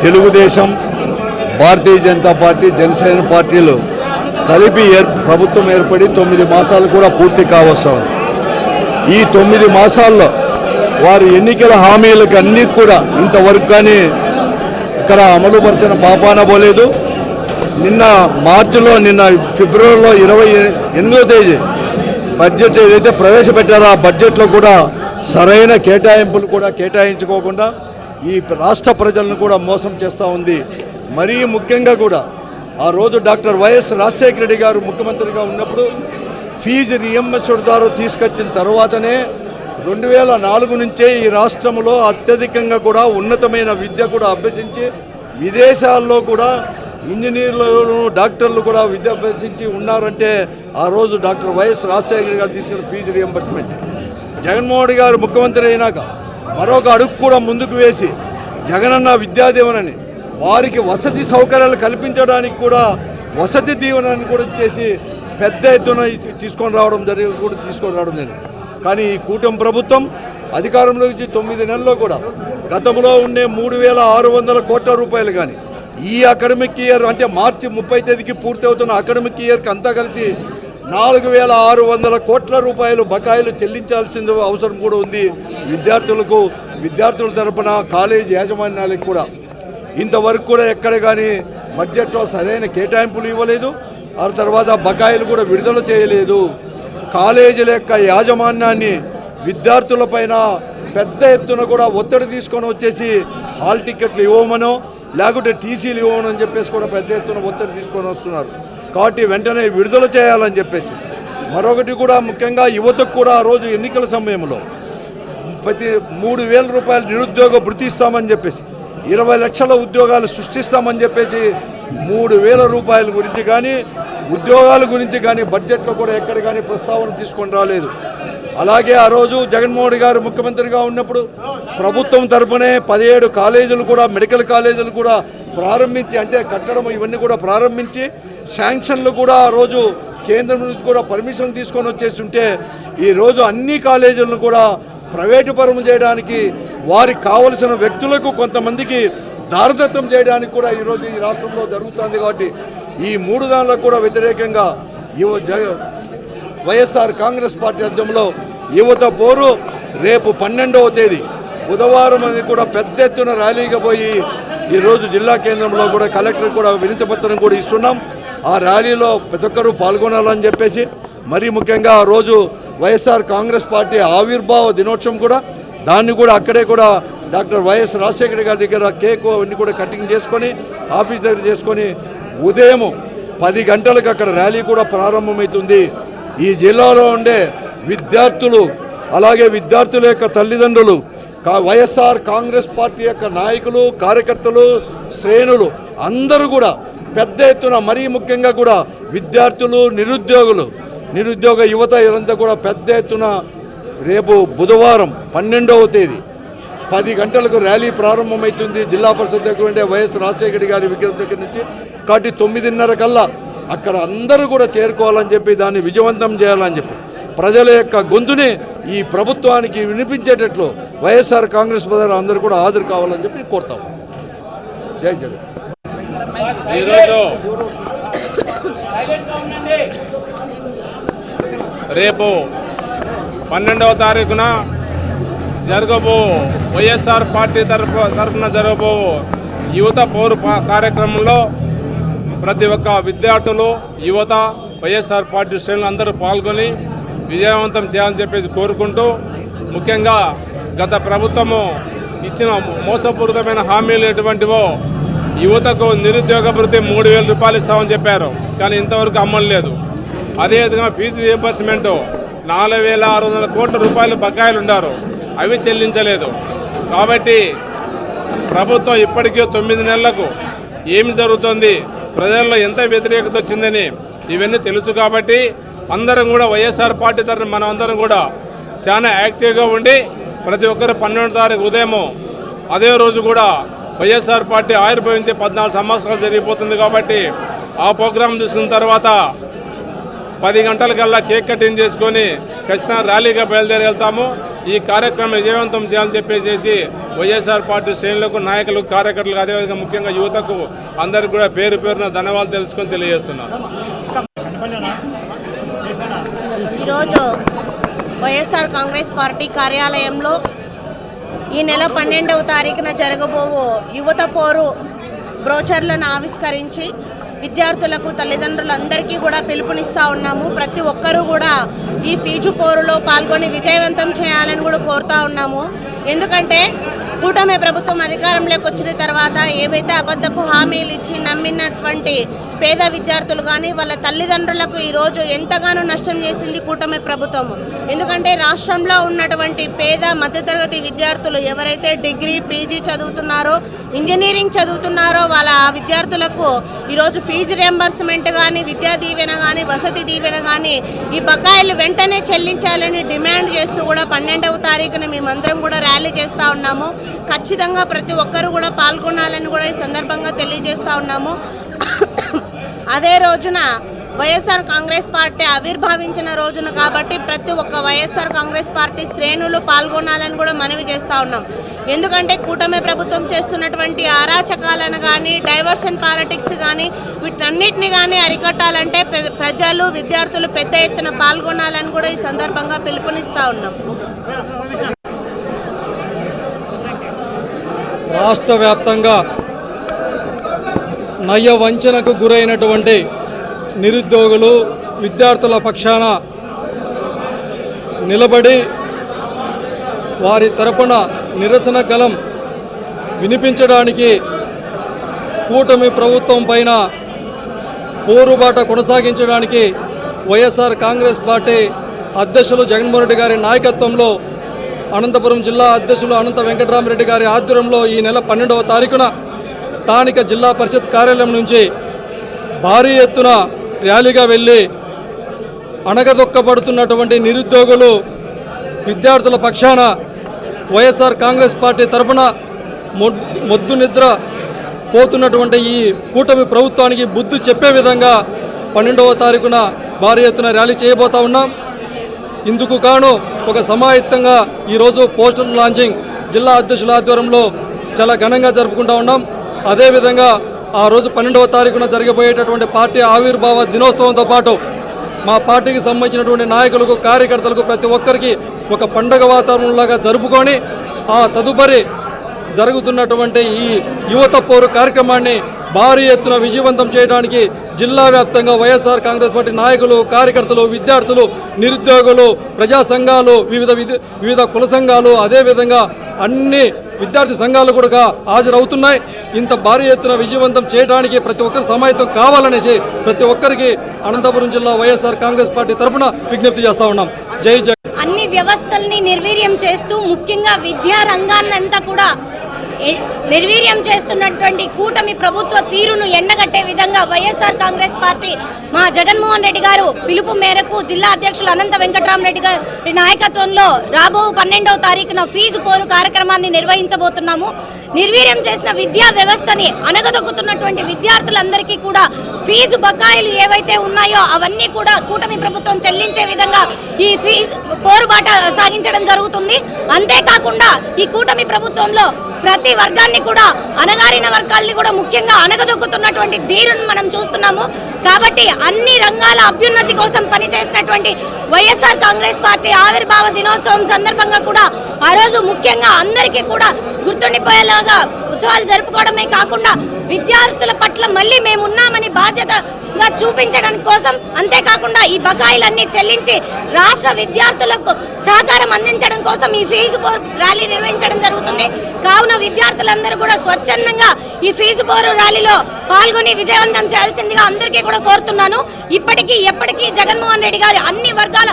Telugu Desam, Bharatiya Janata party, Janasena పార్టీలు కలిపి ప్రభుత్వం ఏర్పడి 9 మాసాలు కూడా పూర్తి కావస్తుంది. ఈ 9 మాసాల్లో వారి ఎన్నికల హామీలకు అన్నీ కూడా ఇంతవరకు కానీ ఇక్కడ అమలుపరిచిన పాపాన పోలేదు. నిన్న ఫిబ్రవరిలో 28వ తేదీ బడ్జెట్ ఏదైతే ప్రవేశపెట్టారో ఆ బడ్జెట్లో కూడా సరైన కేటాయింపులు కూడా కేటాయించుకోకుండా ఈ రాష్ట్ర ప్రజలను కూడా మోసం చేస్తూ ఉంది. మరీ ముఖ్యంగా కూడా ఆ రోజు డాక్టర్ వైఎస్ రాజశేఖర రెడ్డి గారు ముఖ్యమంత్రిగా ఉన్నప్పుడు ఫీజు రియంబర్స్మెంట్ ద్వారా తీసుకొచ్చిన తర్వాతనే 2004 నుంచే ఈ రాష్ట్రంలో అత్యధికంగా కూడా ఉన్నతమైన విద్య కూడా అభ్యసించి విదేశాల్లో కూడా ఇంజనీర్లు, డాక్టర్లు కూడా విద్య అభ్యసించి ఉన్నారంటే ఆ రోజు డాక్టర్ వైఎస్ రాజశేఖర గారు తీసుకున్న ఫీజు రియంబర్స్మెంట్. జగన్మోహన్ రెడ్డి గారు ముఖ్యమంత్రి అయినాక మరొక అడుగు కూడా ముందుకు వేసి జగనన్న విద్యాదీవనని వారికి వసతి సౌకర్యాలు కల్పించడానికి కూడా వసతి దీవెనని కూడా చేసి పెద్ద ఎత్తున తీసుకొని రావడం జరిగింది. కానీ ఈ కూటమి ప్రభుత్వం అధికారంలో వచ్చి 9 నెలల్లో కూడా గతంలో ఉండే 3,600 కోట్ల రూపాయలు కానీ ఈ అకాడమిక్ ఇయర్ అంటే మార్చి 30 తేదీకి పూర్తి అవుతున్న అకాడమిక్ ఇయర్కి అంతా కలిసి 4,600 కోట్ల రూపాయలు బకాయిలు చెల్లించాల్సిన అవసరం కూడా ఉంది. విద్యార్థుల తరపున కాలేజీ యాజమాన్యాలకు కూడా ఇంతవరకు కూడా ఎక్కడ కానీ బడ్జెట్లో సరైన కేటాయింపులు ఇవ్వలేదు. ఆ తర్వాత బకాయిలు కూడా విడుదల చేయలేదు. కాలేజీల యొక్క యాజమాన్యాన్ని విద్యార్థులపైన పెద్ద ఎత్తున కూడా ఒత్తిడి తీసుకొని వచ్చేసి హాల్ టికెట్లు ఇవ్వమనో లేకుంటే టీసీలు ఇవ్వమని అని చెప్పేసి కూడా పెద్ద ఎత్తున ఒత్తిడి తీసుకొని వస్తున్నారు. కాబట్టి వెంటనే విడుదల చేయాలని చెప్పేసి మరొకటి కూడా ముఖ్యంగా యువతకు కూడా ఆ రోజు ఎన్నికల సమయంలో ప్రతి 3,000 రూపాయలు నిరుద్యోగ భృతి ఇస్తామని చెప్పేసి 20 లక్షల ఉద్యోగాలు సృష్టిస్తామని చెప్పేసి 3,000 రూపాయల గురించి కానీ ఉద్యోగాల గురించి కానీ బడ్జెట్లో కూడా ఎక్కడ కానీ ప్రస్తావన తీసుకొని రాలేదు. అలాగే ఆ రోజు జగన్మోహన్ గారు ముఖ్యమంత్రిగా ఉన్నప్పుడు ప్రభుత్వం తరపునే 17 కాలేజీలు కూడా మెడికల్ కాలేజీలు కూడా ప్రారంభించి అంటే కట్టడం ఇవన్నీ కూడా ప్రారంభించి శాంక్షన్లు కూడా ఆ రోజు కేంద్రం నుంచి కూడా పర్మిషన్ తీసుకొని వచ్చేస్తుంటే ఈరోజు అన్ని కాలేజీలను కూడా ప్రైవేటు పరం చేయడానికి వారికి కావలసిన వ్యక్తులకు కొంతమందికి దారదత్తం చేయడానికి కూడా ఈరోజు ఈ రాష్ట్రంలో జరుగుతుంది. కాబట్టి ఈ 3 దానిలకు కూడా వ్యతిరేకంగా వైఎస్ఆర్ కాంగ్రెస్ పార్టీ ఆధ్వర్యంలో యువత పోరు రేపు 12వ తేదీ బుధవారం అని కూడా పెద్ద ఎత్తున ర్యాలీగా పోయి ఈరోజు జిల్లా కేంద్రంలో కూడా కలెక్టర్ కూడా వినతి పత్రం కూడా ఇస్తున్నాం. ఆ ర్యాలీలో ప్రతి ఒక్కరూ పాల్గొనాలని చెప్పేసి మరీ ముఖ్యంగా ఆ రోజు వైఎస్ఆర్ కాంగ్రెస్ పార్టీ ఆవిర్భావ దినోత్సవం కూడా దాన్ని కూడా అక్కడే కూడా డాక్టర్ వైఎస్ రాజశేఖర గారి దగ్గర కేక్ అన్ని కూడా కటింగ్ చేసుకొని ఆఫీస్ దగ్గర చేసుకొని ఉదయం 10 గంటలకు అక్కడ ర్యాలీ కూడా ప్రారంభమవుతుంది. ఈ జిల్లాలో ఉండే విద్యార్థులు అలాగే విద్యార్థుల యొక్క తల్లిదండ్రులు వైఎస్ఆర్ కాంగ్రెస్ పార్టీ యొక్క నాయకులు కార్యకర్తలు శ్రేణులు అందరూ కూడా పెద్ద ఎత్తున మరీ ముఖ్యంగా కూడా విద్యార్థులు నిరుద్యోగ యువత ఇదంతా కూడా పెద్ద ఎత్తున రేపు బుధవారం 12వ తేదీ 10 గంటలకు ర్యాలీ ప్రారంభమవుతుంది. జిల్లా పరిషత్ దగ్గర ఉండే వైఎస్ రాజశేఖర గారి విగ్రహం దగ్గర నుంచి. కాబట్టి 9:30 కల్లా అక్కడ అందరూ కూడా చేరుకోవాలని చెప్పి దాన్ని విజయవంతం చేయాలని చెప్పి ప్రజల యొక్క గొంతుని ఈ ప్రభుత్వానికి వినిపించేటట్లు వైఎస్ఆర్ కాంగ్రెస్ ప్రజలు అందరూ కూడా హాజరు కావాలని చెప్పి కోరుతాం. జై జగన్. ఈరోజు రేపు 12వ తారీఖున జరగబో వైఎస్ఆర్ పార్టీ తరఫున జరగబో యువత పౌరు కార్యక్రమంలో ప్రతి ఒక్క విద్యార్థులు యువత వైఎస్ఆర్ పార్టీ శ్రేణులు అందరూ పాల్గొని విజయవంతం చేయాలని చెప్పేసి కోరుకుంటూ ముఖ్యంగా గత ప్రభుత్వము ఇచ్చిన మోసపూరితమైన హామీలు ఎటువంటివో యువతకు నిరుద్యోగ భృతి 3,000 రూపాయలు ఇస్తామని చెప్పారు, కానీ ఇంతవరకు అమలు లేదు. అదేవిధంగా ఫీజు రీయింబర్స్మెంట్ 4,600 కోట్ల రూపాయలు బకాయిలు ఉన్నారు, అవి చెల్లించలేదు. కాబట్టి ప్రభుత్వం ఇప్పటికే 9 నెలలకు ఏమి జరుగుతుంది, ప్రజల్లో ఎంత వ్యతిరేకత వచ్చిందని ఇవన్నీ తెలుసు. కాబట్టి అందరం కూడా వైఎస్ఆర్ పార్టీ తరఫున మనం అందరం కూడా చాలా యాక్టివ్గా ఉండి ప్రతి ఒక్కరు 12వ తారీఖు ఉదయం అదే రోజు కూడా వైఎస్ఆర్ పార్టీ ఆవిర్భవించే 14 సంవత్సరాలు జరిగిపోతుంది. కాబట్టి ఆ ప్రోగ్రాం చూసుకున్న తర్వాత 10 గంటలకల్లా కేక్ కటింగ్ చేసుకొని ఖచ్చితంగా ర్యాలీగా బయలుదేరి వెళ్తాము. ఈ కార్యక్రమం విజయవంతం చేయాలని చెప్పేసి వైఎస్ఆర్ పార్టీ శ్రేణులకు, నాయకులకు, కార్యకర్తలకు, అదేవిధంగా ముఖ్యంగా యువతకు అందరికీ కూడా పేరు పేరున ధన్యవాదాలు తెలుసుకొని తెలియజేస్తున్నాను. ఈరోజు వైఎస్ఆర్ కాంగ్రెస్ పార్టీ కార్యాలయంలో ఈ నెల 12వ తారీఖున జరగబోవు యువత పోరు బ్రోచర్లను ఆవిష్కరించి విద్యార్థులకు, తల్లిదండ్రులందరికీ కూడా పిలుపునిస్తూ ఉన్నాము. ప్రతి ఒక్కరూ కూడా ఈ ఫీజు పోరులో పాల్గొని విజయవంతం చేయాలని కూడా కోరుతూ ఉన్నాము. ఎందుకంటే కూటమి ప్రభుత్వం అధికారంలోకి వచ్చిన తర్వాత ఏవైతే అబద్ధపు హామీలు ఇచ్చి నమ్మినటువంటి పేద విద్యార్థులు కానీ వాళ్ళ తల్లిదండ్రులకు ఈరోజు ఎంతగానో నష్టం చేసింది కూటమి ప్రభుత్వం. ఎందుకంటే రాష్ట్రంలో ఉన్నటువంటి పేద మధ్యతరగతి విద్యార్థులు ఎవరైతే డిగ్రీ, పీజీ చదువుతున్నారో, ఇంజనీరింగ్ చదువుతున్నారో వాళ్ళ విద్యార్థులకు ఈరోజు ఫీజు రియంబర్స్మెంట్ కానీ, విద్యా దీవెన కానీ, వసతి దీవెన కానీ ఈ బకాయిలు వెంటనే చెల్లించాలని డిమాండ్ చేస్తూ కూడా 12వ తారీఖున మేమందరం కూడా ర్యాలీ చేస్తూ ఉన్నాము. ఖచ్చితంగా ప్రతి ఒక్కరూ కూడా పాల్గొనాలని కూడా ఈ సందర్భంగా తెలియజేస్తూ ఉన్నాము. అదే రోజున వైఎస్ఆర్ కాంగ్రెస్ పార్టీ ఆవిర్భవించిన రోజున కాబట్టి ప్రతి ఒక్క వైఎస్ఆర్ కాంగ్రెస్ పార్టీ శ్రేణులు పాల్గొనాలని కూడా మనవి చేస్తూ ఉన్నాం. ఎందుకంటే కూటమి ప్రభుత్వం చేస్తున్నటువంటి అరాచకాలను కానీ, డైవర్షన్ పాలిటిక్స్ కానీ, వీటన్నిటిని కానీ అరికట్టాలంటే ప్రజలు, విద్యార్థులు పెద్ద ఎత్తున పాల్గొనాలని కూడా ఈ సందర్భంగా పిలుపునిస్తూ ఉన్నాం. రాష్ట్ర వ్యాప్తంగా నయ్య వంచనకు గురైనటువంటి నిరుద్యోగులు, విద్యార్థుల పక్షాన నిలబడి వారి తరపున నిరసన గళం వినిపించడానికి కూటమి ప్రభుత్వం పైన పోరుబాట కొనసాగించడానికి వైఎస్ఆర్ కాంగ్రెస్ పార్టీ అధ్యక్షులు జగన్మోహన్ రెడ్డి గారి నాయకత్వంలో అనంతపురం జిల్లా అధ్యక్షులు అనంత వెంకటరామరెడ్డి గారి ఆధ్వర్యంలో ఈ నెల 12వ తారీఖున స్థానిక జిల్లా పరిషత్ కార్యాలయం నుంచి భారీ ఎత్తున ర్యాలీగా వెళ్ళి అణగదొక్కబడుతున్నటువంటి నిరుద్యోగులు, విద్యార్థుల పక్షాన వైఎస్ఆర్ కాంగ్రెస్ పార్టీ తరఫున మొద్దు నిద్ర పోతున్నటువంటి ఈ కూటమి ప్రభుత్వానికి బుద్ధి చెప్పే విధంగా 12వ తారీఖున భారీ ఎత్తున ర్యాలీ చేయబోతా ఉన్నాం. ఇందుకు గాను ఒక సమాయత్తంగా ఈరోజు పోస్టర్ లాంచింగ్ జిల్లా అధ్యక్షుల ఆధ్వర్యంలో చాలా ఘనంగా జరుపుకుంటూ ఉన్నాం. అదేవిధంగా ఆ రోజు 12వ తారీఖున జరగబోయేటటువంటి పార్టీ ఆవిర్భావ దినోత్సవంతో పాటు మా పార్టీకి సంబంధించినటువంటి నాయకులకు, కార్యకర్తలకు ప్రతి ఒక్కరికి ఒక పండగ వాతావరణంలాగా జరుపుకొని ఆ తదుపరి జరుగుతున్నటువంటి ఈ యువత పోరు కార్యక్రమాన్ని భారీ ఎత్తున విజయవంతం చేయడానికి జిల్లా వ్యాప్తంగా వైఎస్ఆర్ కాంగ్రెస్ పార్టీ నాయకులు, కార్యకర్తలు, విద్యార్థులు, నిరుద్యోగులు, ప్రజా సంఘాలు, వివిధ కుల సంఘాలు, అదేవిధంగా అన్ని విద్యార్థి సంఘాలు కూడా హాజరవుతున్నాయి. ఇంత భారీ ఎత్తున విజయవంతం చేయడానికి ప్రతి ఒక్కరు సమాయత్తం కావాలనేసి ప్రతి ఒక్కరికి అనంతపురం జిల్లా వైఎస్ఆర్ కాంగ్రెస్ పార్టీ తరఫున విజ్ఞప్తి చేస్తూ ఉన్నాం. జై జై. అన్ని వ్యవస్థల్ని నిర్వీర్యం చేస్తూ ముఖ్యంగా విద్యా రంగాన్నంతా కూడా నిర్వీర్యం చేస్తున్నటువంటి కూటమి ప్రభుత్వ తీరును ఎండగట్టే విధంగా వైఎస్ఆర్ కాంగ్రెస్ పార్టీ మా జగన్మోహన్ రెడ్డి గారు పిలుపు మేరకు జిల్లా అధ్యక్షులు అనంత వెంకటరామరెడ్డి గారి నాయకత్వంలో రాబో 12వ తారీఖున ఫీజు పోరు కార్యక్రమాన్ని నిర్వహించబోతున్నాము. నిర్వీర్యం చేసిన విద్యా వ్యవస్థని అనగదొక్కుతున్నటువంటి విద్యార్థులందరికీ కూడా ఫీజు బకాయిలు ఏవైతే ఉన్నాయో అవన్నీ కూడా కూటమి ప్రభుత్వం చెల్లించే విధంగా ఈ ఫీజు పోరుబాట సాగించడం జరుగుతుంది. అంతేకాకుండా ఈ కూటమి ప్రభుత్వంలో ప్రతి వర్గాన్ని కూడా, అణగారిన వర్గాల్ని కూడా ముఖ్యంగా అనగదొక్కుతున్నటువంటి తీరును మనం చూస్తున్నాము. కాబట్టి అన్ని రంగాల అభ్యున్నతి కోసం పనిచేసినటువంటి వైఎస్ఆర్ కాంగ్రెస్ పార్టీ ఆవిర్భావ దినోత్సవం సందర్భంగా కూడా ఆ రోజు ముఖ్యంగా అందరికీ కూడా గుర్తుండిపోయేలాగా ఉత్సవాలు జరుపుకోవడమే కాకుండా విద్యార్థుల పట్ల మళ్ళీ మేము ఉన్నామని బాధ్యత గా చూపించడానికి కోసం, అంతేకాకుండా ఈ బకాయిలన్నీ చెల్లించి రాష్ట్ర విద్యార్థులకు సహకారం అందించడం కోసం ఈ ఫీజు బోర్ ర్యాలీ నిర్వహించడం జరుగుతుంది. కావున విద్యార్థులందరూ కూడా స్వచ్ఛందంగా ఈ ఫీజు బోరు ర్యాలీలో పాల్గొని విజయవంతం చేయాల్సిందిగా అందరికీ కూడా కోరుతున్నాను. ఇప్పటికీ ఎప్పటికీ జగన్మోహన్ రెడ్డి గారు అన్ని వర్గాల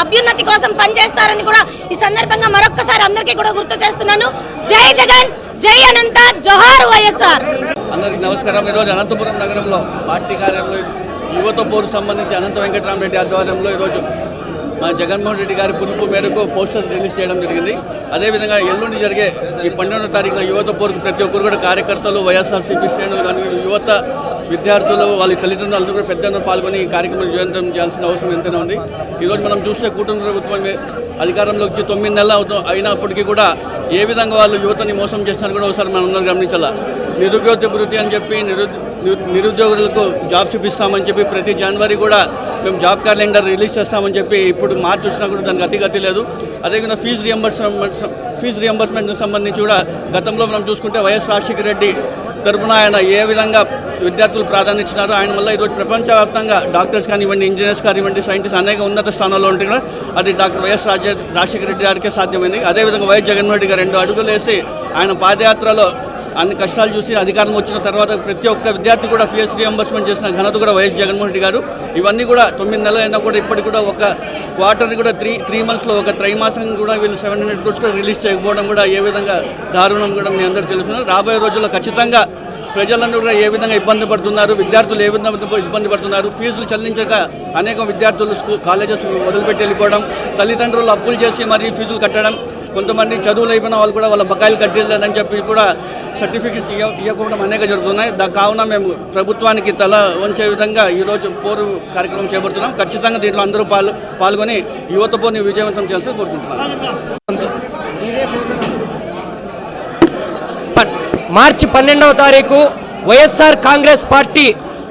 అభ్యున్నతి కోసం పనిచేస్తారని కూడా ఈ సందర్భంగా మరొక్కసారి అందరికీ కూడా గుర్తు చేస్తున్నాను. జై జగన్, జై అనంత, జోహార్ వైఎస్ఆర్. అందరికీ నమస్కారం. ఈరోజు అనంతపురం నగరంలో పార్టీ కార్యాలయంలో యువత పోరుకు సంబంధించి అనంత వెంకటరామరెడ్డి ఆధ్వర్యంలో ఈరోజు మన జగన్మోహన్ రెడ్డి గారి పిలుపు మేరకు పోస్టర్ రిలీజ్ చేయడం జరిగింది. అదేవిధంగా ఎల్లుండి జరిగే ఈ 12వ తారీఖున యువత పోరుకు ప్రతి ఒక్కరు కూడా కార్యకర్తలు, వైఎస్ఆర్సీపీ శ్రేణులు కానీ యువత విద్యార్థులు వాళ్ళ తల్లిదండ్రులు అందరూ కూడా పెద్దగా పాల్గొని ఈ కార్యక్రమం విజయవంతం చేయాల్సిన అవసరం ఎంతైనా ఉంది. ఈరోజు మనం చూస్తే కూటమి ప్రభుత్వం అధికారంలోకి వచ్చి 9 నెలలు అయినప్పటికీ కూడా ఏ విధంగా వాళ్ళు యువతని మోసం చేస్తున్నారు కూడా ఒకసారి మనం అందరం గమనించాలా. నిరుద్యోగ వృత్తి అని చెప్పి నిరుద్యోగులకు జాబ్ చూపిస్తామని చెప్పి ప్రతి జనవరి కూడా మేము జాబ్ క్యాలెండర్ రిలీజ్ చేస్తామని చెప్పి ఇప్పుడు మార్చి వచ్చినా కూడా దానికి అతిగతి లేదు. అదేవిధంగా ఫీజు రియంబర్స్మెంట్కి సంబంధించి కూడా గతంలో మనం చూసుకుంటే వైఎస్ రాజశేఖర రెడ్డి తరపున ఆయన ఏ విధంగా విద్యార్థులు ప్రాధాన్యత ఇచ్చినారు. ఆయన వల్ల ఈరోజు ప్రపంచవ్యాప్తంగా డాక్టర్స్ కానివ్వండి, ఇంజనీర్స్ కానివ్వండి, సైంటిస్ట్ అనేక ఉన్నత స్థానాల్లో ఉంటే కూడా అది డాక్టర్ వైఎస్ రాజశేఖర రెడ్డి గారికే సాధ్యమైంది. అదేవిధంగా వైఎస్ జగన్మోహన్ రెడ్డి గారు 2 అడుగులు వేసి ఆయన పాదయాత్రలో అన్ని కష్టాలు చూసి అధికారం వచ్చిన తర్వాత ప్రతి ఒక్క విద్యార్థి కూడా ఫీజు రియంబర్స్మెంట్ చేసిన ఘనత కూడా వైఎస్ జగన్మోహన్ రెడ్డి గారు. ఇవన్నీ కూడా 9 నెలలు అయినా కూడా ఇప్పటికి కూడా ఒక క్వార్టర్ని కూడా 3 మంత్స్లో ఒక త్రైమాసం కూడా వీళ్ళు 700 crores కూడా రిలీజ్ చేయకపోవడం కూడా ఏ విధంగా దారుణం కూడా మీ అందరూ తెలుస్తున్నారు. రాబోయే రోజుల్లో ఖచ్చితంగా ప్రజలందరూ కూడా ఏ విధంగా ఇబ్బంది పడుతున్నారు, విద్యార్థులు ఏ విధంగా ఇబ్బంది పడుతున్నారు, ఫీజులు చెల్లించక అనేక విద్యార్థులు కాలేజెస్ వదిలిపెట్టి వెళ్ళిపోవడం, తల్లిదండ్రులు అప్పులు చేసి మరీ ఫీజులు కట్టడం, కొంతమంది చదువులు అయిపోయిన వాళ్ళు కూడా వాళ్ళ బకాయిలు కట్టలేదని చెప్పి కూడా సర్టిఫికెట్స్ ఇవ్వకపోవడం అనేక జరుగుతున్నాయి. కావున మేము ప్రభుత్వానికి తల వంచే విధంగా ఈరోజు పోరు కార్యక్రమం చేపడుతున్నాం. ఖచ్చితంగా దీంట్లో అందరూ పాల్గొని యువత పోరుని విజయవంతం చేయాల్సి కోరుకుంటున్నాం. మార్చి 12వ తారీఖు వైఎస్ఆర్ కాంగ్రెస్ పార్టీ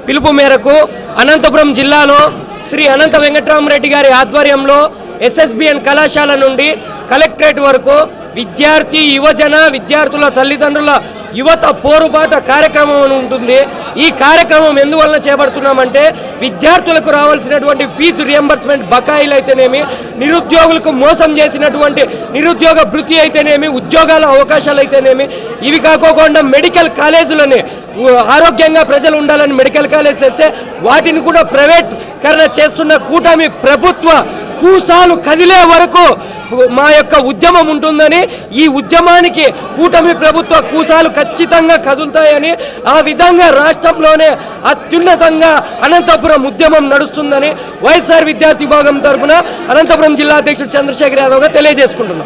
పిలుపు మేరకు అనంతపురం జిల్లాలో శ్రీ అనంత వెంకటరామరెడ్డి గారి ఆధ్వర్యంలో ఎస్ఎస్బిఎన్ కళాశాల నుండి కలెక్టరేట్ వరకు విద్యార్థి యువజన విద్యార్థుల తల్లిదండ్రుల యువత పోరుబాట కార్యక్రమం ఉంటుంది. ఈ కార్యక్రమం ఎందువల్ల చేపడుతున్నామంటే విద్యార్థులకు రావాల్సినటువంటి ఫీజు రియంబర్స్మెంట్ బకాయిలు అయితేనేమి, నిరుద్యోగులకు మోసం చేసినటువంటి నిరుద్యోగ భృతి అయితేనేమి, ఉద్యోగాల అవకాశాలు అయితేనేమి, ఇవి కాకోకుండా మెడికల్ కాలేజీలని ఆరోగ్యంగా ప్రజలు ఉండాలని మెడికల్ కాలేజ్ తెస్తే వాటిని కూడా ప్రైవేటీకరణ చేస్తున్న కూటమి ప్రభుత్వ కూసాలు కదిలే వరకు మా యొక్క ఉద్యమం ఉంటుందని, ఈ ఉద్యమానికి కూటమి ప్రభుత్వ కూసాలు ఖచ్చితంగా కదులుతాయని, ఆ విధంగా రాష్ట్రంలోనే అత్యున్నతంగా అనంతపురం ఉద్యమం నడుస్తుందని వైఎస్ఆర్ విద్యార్థి విభాగం తరఫున అనంతపురం జిల్లా అధ్యక్షుడు చంద్రశేఖర్ యాదవ్గా తెలియజేసుకుంటున్నాం.